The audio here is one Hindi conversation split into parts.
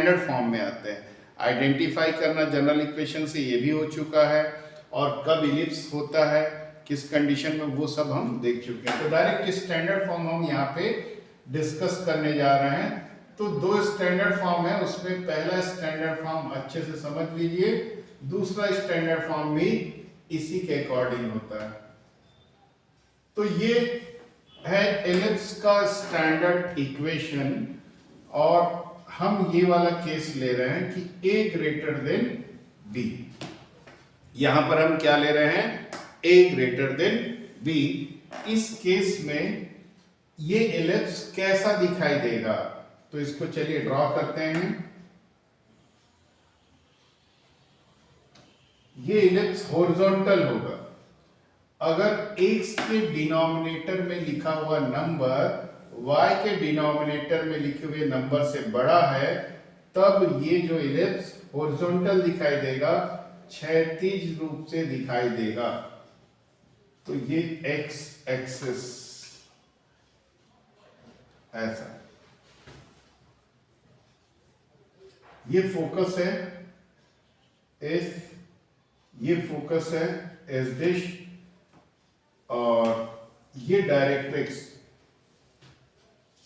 स्टैंडर्ड फॉर्म में आते हैं। आइडेंटिफाई करना जनरल इक्वेशन से ये भी हो चुका है, और कब इलिप्स होता है, किस कंडीशन में, वो सब हम देख चुके हैं। तो डायरेक्ट स्टैंडर्ड फॉर्म हम यहाँ पे डिस्कस करने जा रहे हैं। तो दो स्टैंडर्ड फॉर्म है, उसमें पहला स्टैंडर्ड फॉर्म अच्छे से समझ लीजिए, दूसरा स्टैंडर्ड फॉर्म भी इसी के अकॉर्डिंग होता है। तो ये है एलिप्स का स्टैंडर्ड इक्वेशन, और हम ये वाला केस ले रहे हैं कि a ग्रेटर देन b। यहां पर हम क्या ले रहे हैं, a ग्रेटर देन b। इस केस में ये एलिप्स कैसा दिखाई देगा, तो इसको चलिए ड्रॉ करते हैं। ये एलिप्स हॉरिजॉन्टल होगा। अगर x के डिनोमिनेटर में लिखा हुआ नंबर y के डिनोमिनेटर में लिखे हुए नंबर से बड़ा है, तब ये जो एलिप्स हॉरिजॉन्टल दिखाई देगा, क्षैतिज रूप से दिखाई देगा। तो ये x एक्सिस ऐसा, ये फोकस है इस, ये फोकस है एस डिश, और ये डायरेक्ट्रिक्स,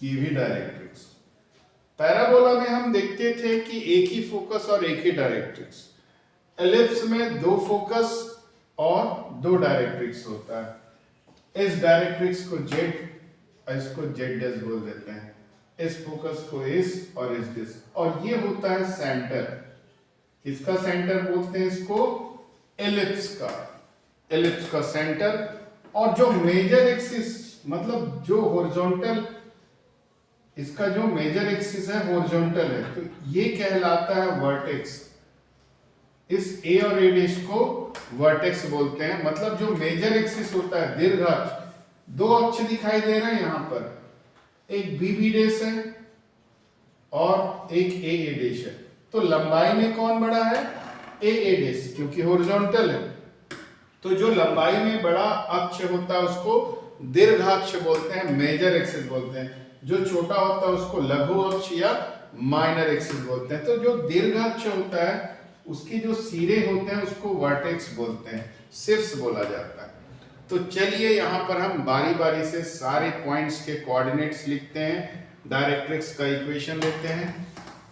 ये भी डायरेक्ट्रिक्स। पैराबोला में हम देखते थे कि एक ही फोकस और एक ही डायरेक्ट्रिक्स। एलिप्स में दो फोकस और दो डायरेक्ट्रिक्स होता है। इस डायरेक्ट्रिक्स को जेड, इसको जेड डैश बोल देते हैं, इस फोकस को इस और इस डिस, और ये होता है सेंटर। किसका सेंटर बोलते हैं इसको, एलिप्स का, एलिप्स का सेंटर। और जो मेजर एक्सिस, मतलब जो हॉरिजॉन्टल, इसका जो मेजर एक्सिस है हॉरिजॉन्टल है, तो ये कहलाता है वर्टेक्स। इस ए और ए डैश को वर्टेक्स बोलते हैं। मतलब जो मेजर एक्सिस होता है, दीर्घ अक्ष, दो अक्ष दिखाई दे रहे हैं यहां पर, एक बी बी डैश है और एक ए ए डैश है। तो लंबाई में कौन बड़ा है, ए ए डैश, क्योंकि हॉरिजॉन्टल है। तो जो लंबाई में बड़ा अक्ष होता है उसको दीर्घ अक्ष बोलते हैं, मेजर एक्सिस बोलते हैं। जो छोटा होता है उसको लघु अक्ष या माइनर एक्सिस बोलते हैं। तो जो दीर्घ अक्ष होता है उसके जो सिरे होते हैं उसको वर्टेक्स बोलते हैं, शीर्ष बोला जाता है। तो चलिए यहाँ पर हम बारी बारी से सारे पॉइंट्स के कोऑर्डिनेट्स लिखते हैं, डायरेक्ट्रिक्स का इक्वेशन लेते हैं,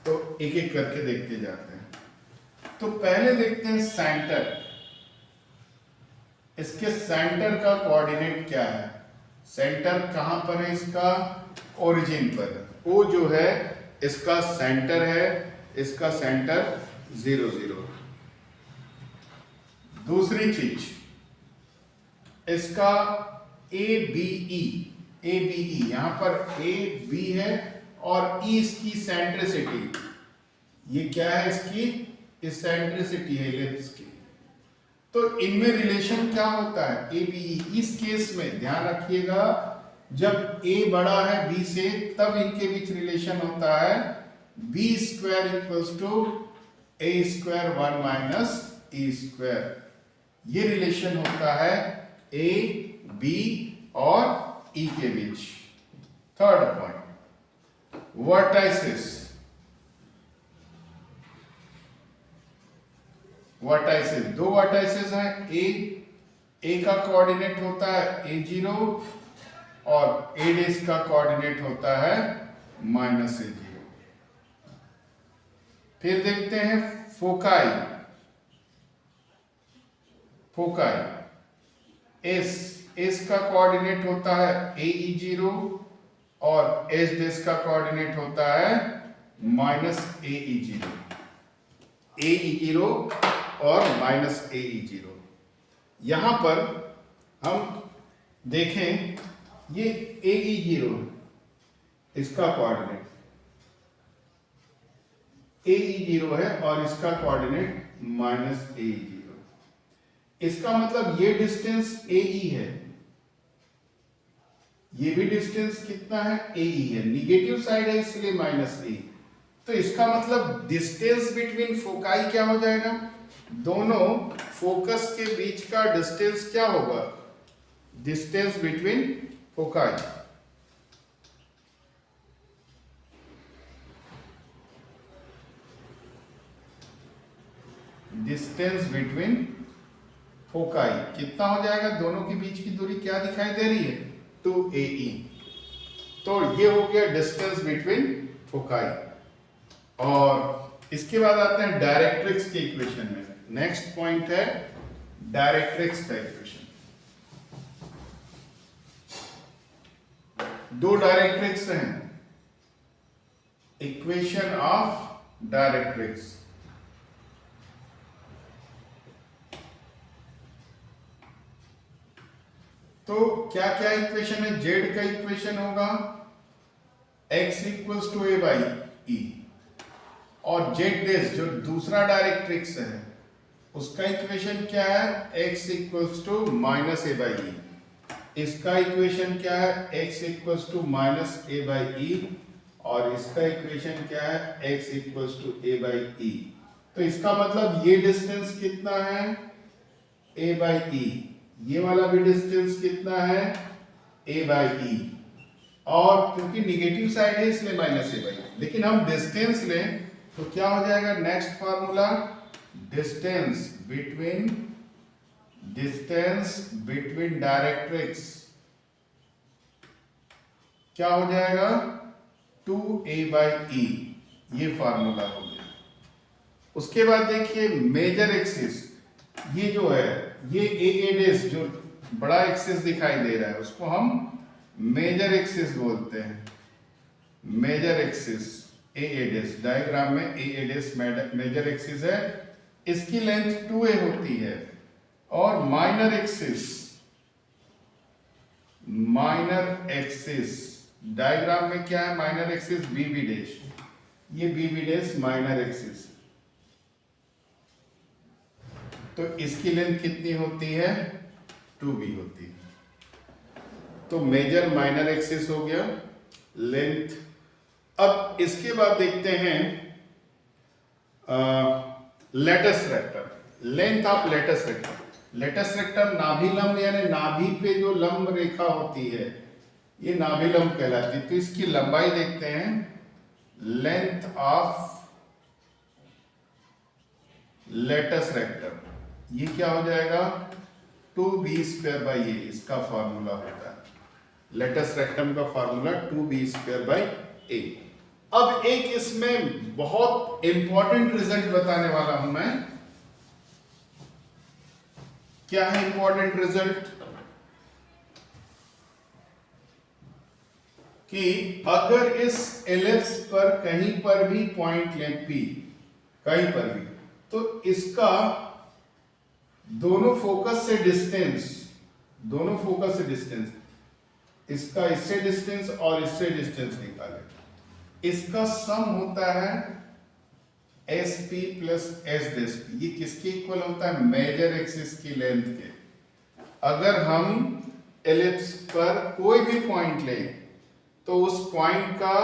तो एक एक करके देखते जाते हैं। तो पहले देखते हैं सेंटर। इसके सेंटर का कोऑर्डिनेट क्या है, सेंटर कहां पर है इसका, ओरिजिन पर। ओ जो है इसका सेंटर है, इसका सेंटर 0 0। दूसरी चीज, इसका ए बी ई, यहां पर ए बी है और ई इसकी सेंट्रिसिटी, ये क्या है इसकी, इसेंट्रिसिटी है एलिप्स की। तो इनमें रिलेशन क्या होता है, ए बी ई। इस केस में ध्यान रखिएगा, जब ए बड़ा है बी से, तब इनके बीच रिलेशन होता है B square equals to A square 1 minus A square. ये रिलेशन होता है ए बी और ई के बीच। Third point, vertices. वर्टाइसिस, दो वर्टाइसिस हैं, ए का कोऑर्डिनेट होता है a0 और ए डैश का कोऑर्डिनेट होता है -a0। फिर देखते हैं फोकाई। फोकाई एस का कोऑर्डिनेट होता है ae0 और एस डैश का कोऑर्डिनेट होता है -ae0, ae0 और -ae0। यहां पर हम देखें, ये ae0 इसका कोऑर्डिनेट ae0 है और इसका कोऑर्डिनेट -ae0। इसका मतलब ये डिस्टेंस ae है, ये भी डिस्टेंस कितना है, ae है, निगेटिव साइड है इसलिए -a। तो इसका मतलब डिस्टेंस बिटवीन फोकाई क्या हो जाएगा, दोनों फोकस के बीच का डिस्टेंस क्या होगा, distance between foci. Distance between foci कितना हो जाएगा, दोनों के बीच की दूरी क्या दिखाई दे रही है, 2AE। तो ये हो गया डिस्टेंस बिटवीन फोकाई। और इसके बाद आते हैं डायरेक्ट्रिक्स के इक्वेशन में। नेक्स्ट पॉइंट है डायरेक्ट्रिक्स का इक्वेशन। दो डायरेक्ट्रिक्स हैं, इक्वेशन ऑफ डायरेक्ट्रिक्स। तो क्या क्या इक्वेशन है, जेड का इक्वेशन होगा x equals to A by E, और जेड डेस जो दूसरा डायरेक्ट्रिक्स है उसका इक्वेशन क्या है, x equals to minus A by E. इसका इक्वेशन क्या है, x equals to minus A by E, और इसका इक्वेशन क्या है, x equals to A by E. तो इसका मतलब ये डिस्टेंस कितना है, a बाई ई, ये वाला भी डिस्टेंस कितना है, a बाई ई, और क्योंकि निगेटिव साइड है इसलिए माइनस ए बाई। लेकिन हम डिस्टेंस लें तो क्या हो जाएगा, next formula, distance between directrix क्या हो जाएगा, 2a बाई ई, ये फार्मूला हो गया। उसके बाद देखिए मेजर एक्सिस, ये जो है ये ए डेस जो बड़ा एक्सिस दिखाई दे रहा है उसको हम मेजर एक्सिस बोलते हैं। मेजर एक्सिस ए डेस, डायग्राम में ए डेस मेजर एक्सिस है, इसकी लेंथ 2a होती है। और माइनर एक्सिस डायग्राम में क्या है, माइनर एक्सिस बीबी डेश, ये बीबी डेश माइनर एक्सिस। तो इसकी लेंथ कितनी होती है, 2b होती है। तो मेजर माइनर एक्सिस हो गया, लेंथ। अब इसके बाद देखते हैं latus rectum, length of latus rectum. Latus rectum नाभि लंब यानी नाभि पे जो लंब रेखा होती है ये नाभि लंब कहलाती है। तो इसकी लंबाई देखते हैं, लेंथ ऑफ लेटस रेक्टम, ये क्या हो जाएगा, 2b स्क्वायर बाई ए, इसका फॉर्मूला होता है। लेटस रेक्टम का फॉर्मूला 2b स्क्वायर बाई ए। अब एक इसमें बहुत इंपॉर्टेंट रिजल्ट बताने वाला हूं मैं। क्या है इंपॉर्टेंट रिजल्ट, कि अगर इस एलिप्स पर कहीं पर भी पॉइंट लें P, कहीं पर भी, तो इसका दोनों फोकस से डिस्टेंस, इसका इससे डिस्टेंस और इससे डिस्टेंस निकालें। इसका सम होता है SP प्लस S डेस। ये किसके इक्वल होता है, मेजर एक्सिस की लेंथ के। अगर हम एलिप्स पर कोई भी पॉइंट लें तो उस पॉइंट का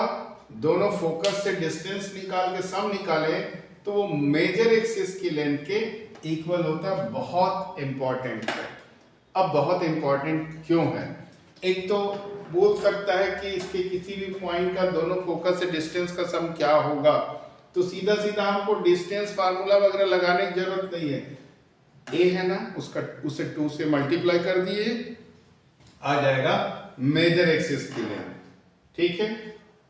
दोनों फोकस से डिस्टेंस निकाल के सम निकालें तो वो मेजर एक्सिस की लेंथ के इक्वल होता है। बहुत इंपॉर्टेंट है। अब बहुत इंपॉर्टेंट क्यों है, एक तो बोल सकता है कि इसके किसी भी पॉइंट का दोनों फोकस से डिस्टेंस का सम क्या होगा, तो सीधा सीधा हमको डिस्टेंस फार्मूला वगैरह लगाने की जरूरत नहीं है। ए है ना, उसे 2 से मल्टीप्लाई कर दिए, आ जाएगा मेजर एक्सिस की लेंथ। ठीक है,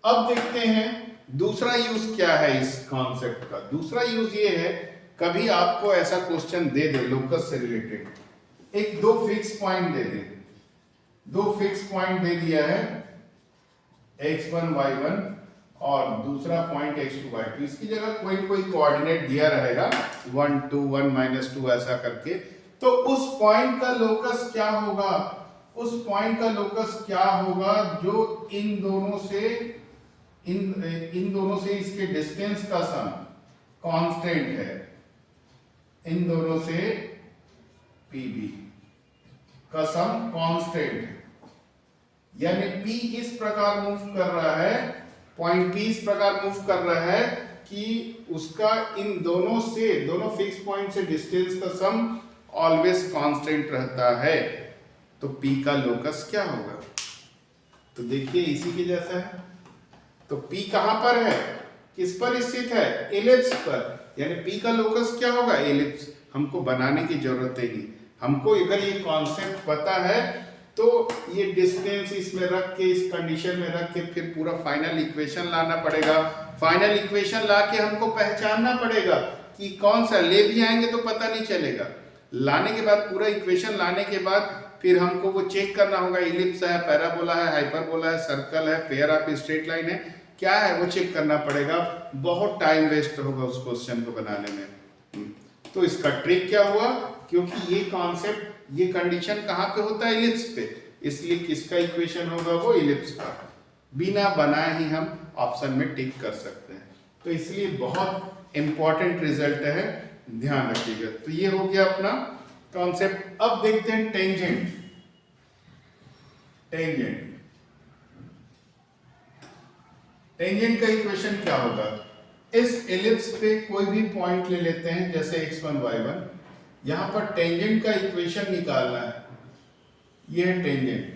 अब देखते हैं दूसरा यूज क्या है इस कॉन्सेप्ट का। दूसरा यूज ये है, कभी आपको ऐसा क्वेश्चन दे दे लोकस से रिलेटेड, एक दो फिक्स पॉइंट दे दे, दो फिक्स पॉइंट दे दिया है x1 y1 और दूसरा पॉइंट x2 y2, इसकी जगह कोई कोऑर्डिनेट दिया रहेगा 1 2 1 -2 ऐसा करके, तो उस पॉइंट का लोकस क्या होगा, उस पॉइंट का लोकस क्या होगा जो इन दोनों से इसके डिस्टेंस का सम कांस्टेंट है, इन दोनों से PB का सम कांस्टेंट है। यानी P इस प्रकार मूव कर रहा है, पॉइंट P इस प्रकार मूव कर रहा है कि उसका इन दोनों फिक्स पॉइंट से डिस्टेंस का सम ऑलवेज कांस्टेंट रहता है। तो P का लोकस क्या होगा, तो देखिए इसी के जैसा है। तो P कहां पर है, किस पर स्थित है, एलिप्स पर। यानी P का लोकस क्या होगा, एलिप्स। हमको बनाने की जरूरत ही नहीं, हमको अगर ये कॉन्सेप्ट पता है तो ये डिस्टेंस इसमें रख के, इस कंडीशन में रख के फिर पूरा फाइनल इक्वेशन लाना पड़ेगा। फाइनल इक्वेशन ला के हमको पहचानना पड़ेगा कि कौन सा, ले भी आएंगे तो पता नहीं चलेगा। लाने के बाद, पूरा इक्वेशन लाने के बाद फिर हमको वो चेक करना होगा, इलिप्स है, पैराबोला है, हाइपरबोला है, सर्कल है, पेयर ऑफ स्ट्रेट लाइन है, क्या है वो चेक करना पड़ेगा। बहुत टाइम वेस्ट होगा उस क्वेश्चन को बनाने में। तो इसका ट्रिक क्या हुआ, क्योंकि ये कॉन्सेप्ट, ये कंडीशन कहाँ पे होता है, इलिप्स पे, इसलिए किसका इक्वेशन होगा, वो इलिप्स का। बिना बनाए ही हम ऑप्शन में टिक कर सकते हैं। तो इसलिए बहुत इंपॉर्टेंट रिजल्ट है, ध्यान रखिएगा। तो ये हो गया अपना कॉन्सेप्ट। अब देखते हैं टेंजेंट। टेंजेंट का इक्वेशन क्या होगा, इस एलिप्स पे कोई भी पॉइंट ले लेते हैं, जैसे x1 y1, यहां पर टेंजेंट का इक्वेशन निकालना है, ये है टेंजेंट।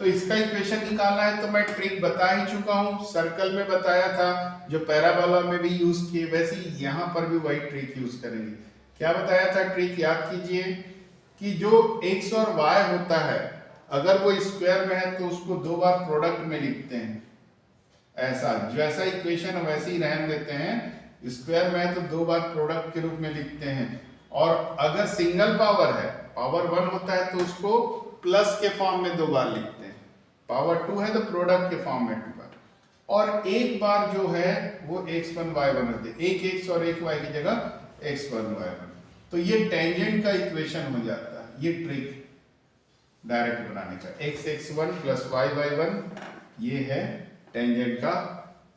तो इसका इक्वेशन निकालना है तो मैं ट्रिक बता ही चुका हूं, सर्कल में बताया था, जो पैराबोला में भी यूज किए, वैसे ही यहां पर भी वही ट्रिक यूज करेंगे। क्या बताया था ट्रिक, याद कीजिए कि जो x और y होता है, अगर वो स्क्वायर में है तो उसको दो बार प्रोडक्ट में लिखते हैं, ऐसा जैसा इक्वेशन वैसे ही रहने देते हैं, स्क्वायर में है तो दो बार प्रोडक्ट के रूप में लिखते हैं। और अगर सिंगल पावर है, पावर 1 होता है तो उसको प्लस के फॉर्म में दो बार लिखते हैं, पावर 2 है तो प्रोडक्ट के फॉर्म में 2 बार, और एक बार जो है वो x1 y1 होते हैं, एक x और एक y की जगह x1 y1। तो ये टेंजेंट का इक्वेशन हो जाता है, ये ट्रिक डायरेक्ट बनाने का, x(x1) प्लस y(y1), ये है टेंजेंट का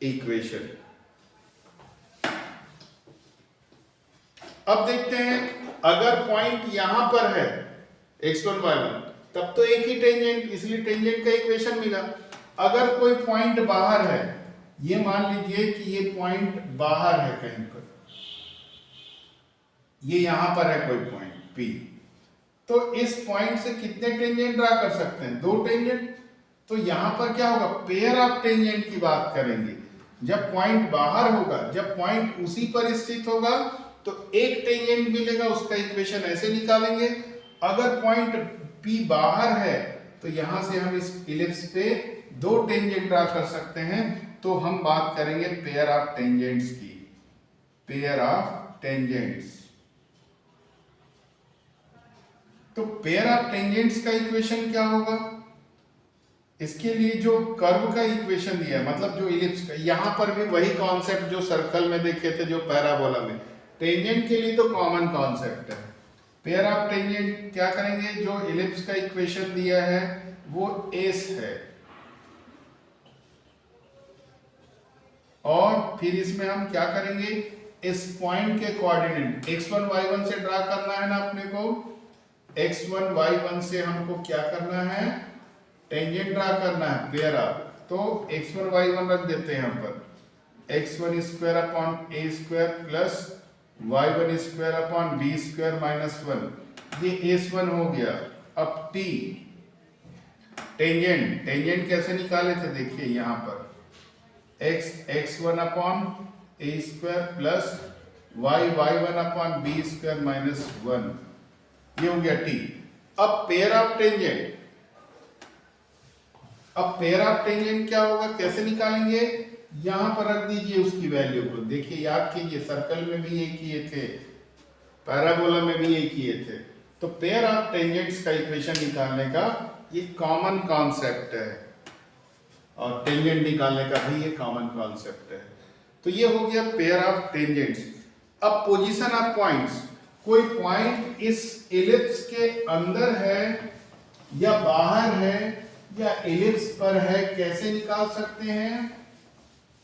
इक्वेशन। अब देखते हैं, अगर पॉइंट यहां पर है x1 y1, तब तो एक ही टेंजेंट, इसलिए टेंजेंट का इक्वेशन मिला। अगर कोई पॉइंट बाहर है, ये मान लीजिए कि ये पॉइंट बाहर है कहीं पर, ये यहां पर है कोई पॉइंट P, तो इस पॉइंट से कितने टेंजेंट ड्रा कर सकते हैं, 2 टेंजेंट। तो यहां पर क्या होगा, पेयर ऑफ टेंजेंट की बात करेंगे। जब पॉइंट बाहर होगा, जब पॉइंट उसी पर स्थित होगा तो एक टेंजेंट मिलेगा, उसका इक्वेशन ऐसे निकालेंगे। अगर पॉइंट P बाहर है तो यहां से हम इस इलिप्स पे 2 टेंजेंट ड्रा कर सकते हैं। तो हम बात करेंगे पेयर ऑफ टेंजेंट्स की, पेयर ऑफ टेंजेंट्स। तो पेयर ऑफ टेंजेंट्स का इक्वेशन क्या होगा, इसके लिए जो कर्व का इक्वेशन दिया है, मतलब जो इलिप्स का, यहां पर भी वही कॉन्सेप्ट जो सर्कल में देखे थे, जो पैराबोला में, टेंजेंट के लिए तो कॉमन कॉन्सेप्ट है। पेयर ऑफ टेंजेंट क्या करेंगे, जो इलिप्स का इक्वेशन दिया है वो एस है, और फिर इसमें हम क्या करेंगे, इस पॉइंट के कोऑर्डिनेट x1 y1 से ड्रा करना है ना अपने को, x1 y1 से हमको क्या करना है, टेंजेंट ड्रा करना है, पेयर ऑफ। तो x1 y1 रख देते हैं यहाँ पर, x1 square upon a square plus y1 square upon b square minus 1, ये s1 हो गया। अब t, टेंजेंट कैसे निकाले थे, देखिए यहाँ पर x1 upon a square plus y1 upon b square minus 1, ये हो गया t। अब पेयर ऑफ टेंजेंट, अब पेयर ऑफ टेंजेंट क्या होगा, कैसे निकालेंगे, यहां पर रख दीजिए उसकी वैल्यू को। देखिए याद कीजिए, सर्कल में भी ये किए थे, पैराबोला में भी ये किए थे। तो पेयर ऑफ टेंजेंट्स का इक्वेशन निकालने का ये कॉमन कॉन्सेप्ट है, और टेंजेंट निकालने का भी ये कॉमन कॉन्सेप्ट है। तो ये हो गया पेयर ऑफ टेंजेंट्स। अब पोजीशन ऑफ पॉइंट्स, कोई पॉइंट इस इलिप्स के अंदर है या बाहर है या इलिप्स पर है, कैसे निकाल सकते हैं,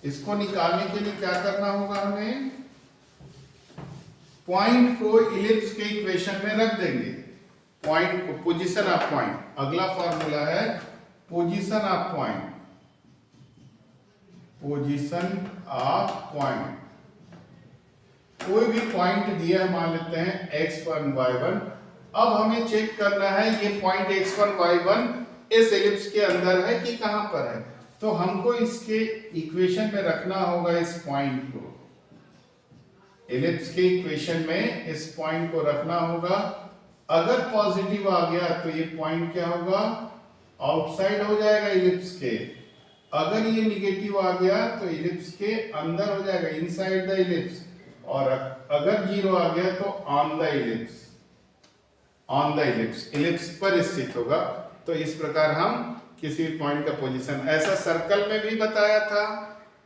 इसको निकालने के लिए क्या करना होगा, हमें पॉइंट को इलिप्स के इक्वेशन में रख देंगे, पॉइंट को, पोजीशन ऑफ पॉइंट, अगला फॉर्मूला है position of point, position of point. कोई भी पॉइंट दिया है, मान लेते हैं x1 y1, अब हमें चेक करना है ये पॉइंट x1 y1 इस एलिप्स के अंदर है कि कहां पर है। तो हमको इसके इक्वेशन में रखना होगा इस पॉइंट को, इलिप्स के इक्वेशन में इस पॉइंट को रखना होगा। अगर पॉजिटिव आ गया तो ये पॉइंट क्या होगा, आउटसाइड हो जाएगा इलिप्स के। अगर ये निगेटिव आ गया तो इलिप्स के अंदर हो जाएगा, इनसाइड द इलिप्स। और अगर जीरो आ गया तो on the ellipse, on the ellipse, ellipse पर स्थित होगा। तो इस प्रकार हम किसी पॉइंट का पोजीशन, ऐसा सर्कल में भी बताया था,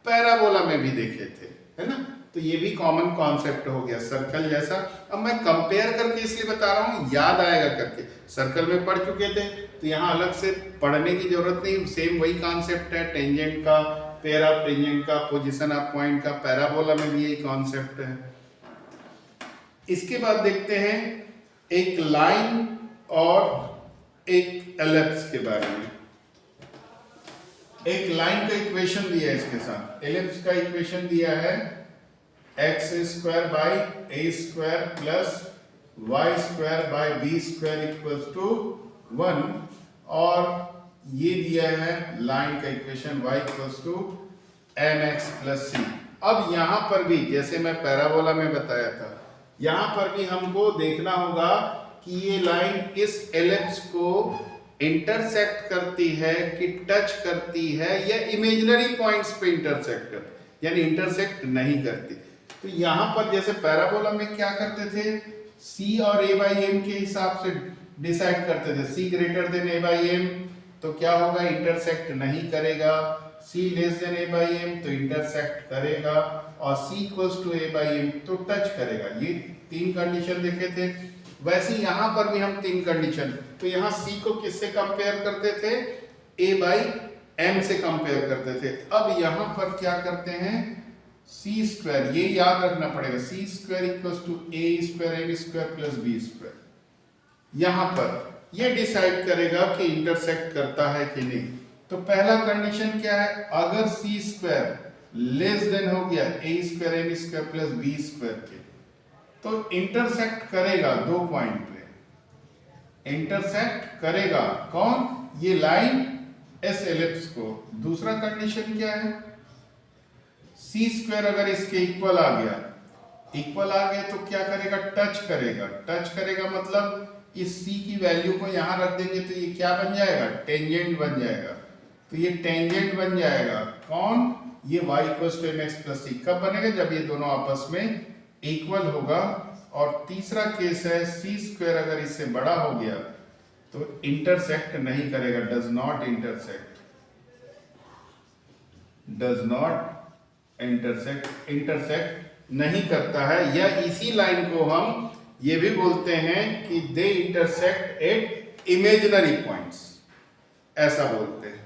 पैराबोला में भी देखे थे, है ना। तो ये भी कॉमन कॉन्सेप्ट हो गया सर्कल जैसा। अब मैं कंपेयर करके इसलिए बता रहा हूँ, याद आएगा करके। सर्कल में पढ़ चुके थे तो यहाँ अलग से पढ़ने की जरूरत नहीं, सेम वही कॉन्सेप्ट है। टेंजेंट का, पेयर ऑफ टेंजेंट का, पोजीशन ऑफ पॉइंट का, पैराबोला में भी यही कॉन्सेप्ट है। इसके बाद देखते हैं एक लाइन और एक एलिप्स के बारे में। एक लाइन का इक्वेशन दिया है इसके साथ, एलिप्स का इक्वेशन दिया है x square by a square plus y square by b square equals to 1, और ये दिया है लाइन का equation y equals to mx plus c। अब यहां पर भी जैसे मैं पैराबोला में बताया था, यहां पर भी हमको देखना होगा कि ये लाइन इस एलिप्स को इंटरसेक्ट करती है कि टच करती है, या इमेजिनरी पॉइंट्स पे इंटरसेक्ट करती, यानी इंटरसेक्ट नहीं करती। तो यहां पर जैसे पैराबोला में क्या करते थे, c और a बाई एम के हिसाब से डिसाइड करते थे। c greater than a by m तो क्या होगा, इंटरसेक्ट नहीं करेगा। c less than a by m तो इंटरसेक्ट करेगा, और c equals to a by m तो टच करेगा। ये तीन कंडीशन देखे थे। वैसे यहां पर भी हम तीन कंडीशन, तो यहां c को किससे कंपेयर करते थे, a बाई एम से कंपेयर करते थे। अब यहां पर क्या करते हैं, सी स्क्वायर, ये याद रखना पड़ेगा, C square equals to A square M square plus B square. यहां पर ये डिसाइड करेगा कि इंटरसेक्ट करता है कि नहीं। तो पहला कंडीशन क्या है, अगर सी स्क्वायर लेस देन हो गया A square M square plus B square के, तो इंटरसेक्ट करेगा दो पॉइंट पे, इंटरसेक्ट करेगा कौन, ये लाइन एस एलिप्स को। दूसरा कंडीशन क्या है, सी स्क्वायर अगर इसके इक्वल आ गया, इक्वल आ गया तो क्या करेगा, टच करेगा। टच करेगा मतलब इस सी की वैल्यू को यहां रख देंगे तो ये क्या बन जाएगा, टेंजेंट बन जाएगा। तो ये टेंजेंट बन जाएगा कौन, ये y equals to mx plus c। कब बनेगा, जब ये दोनों आपस में इक्वल होगा। और तीसरा केस है, सी स्क्वायर अगर इससे बड़ा हो गया तो इंटरसेक्ट नहीं करेगा, does not intersect, does not intersect, intersect नहीं करता है। या इसी लाइन को हम ये भी बोलते हैं कि they intersect at imaginary points, ऐसा बोलते हैं।